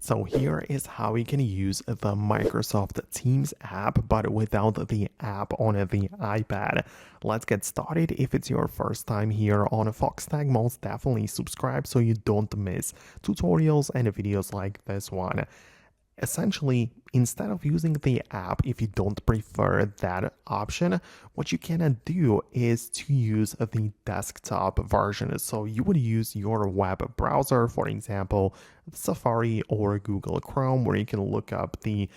So here is how you can use the Microsoft Teams app, but without the app on the iPad. Let's get started. If it's your first time here on Foxtecc, most definitely subscribe so you don't miss tutorials and videos like this one. Essentially, instead of using the app, if you don't prefer that option, what you can do is to use the desktop version. So you would use your web browser, for example, Safari or Google Chrome, where you can look up the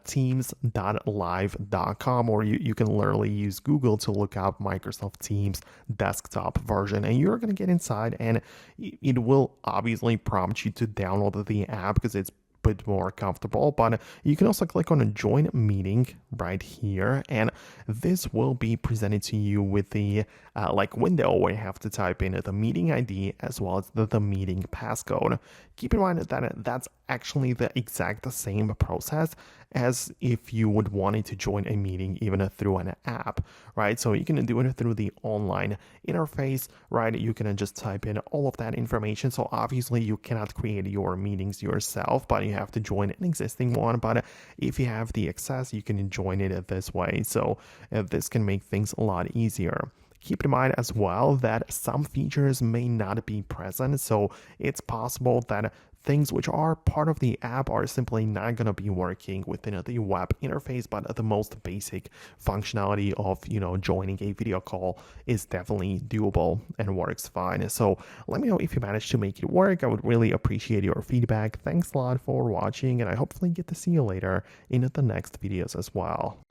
teams.live.com, or you can literally use Google to look up Microsoft Teams desktop version, and you're going to get inside, and it will obviously prompt you to download the app because it's bit more comfortable, but you can also click on a join meeting right here, and this will be presented to you with the window where you have to type in the meeting ID as well as the meeting passcode. Keep in mind that that's actually the exact same process as if you would want to join a meeting even through an app, right? So you can do it through the online interface, right? You can just type in all of that information. So obviously you cannot create your meetings yourself, but you have to join an existing one. But if you have the access, you can join it this way. So this can make things a lot easier. Keep in mind as well that some features may not be present, so it's possible that things which are part of the app are simply not going to be working within the web interface, but the most basic functionality of joining a video call is definitely doable and works fine. So let me know if you managed to make it work. I would really appreciate your feedback. Thanks a lot for watching, and I hopefully get to see you later in the next videos as well.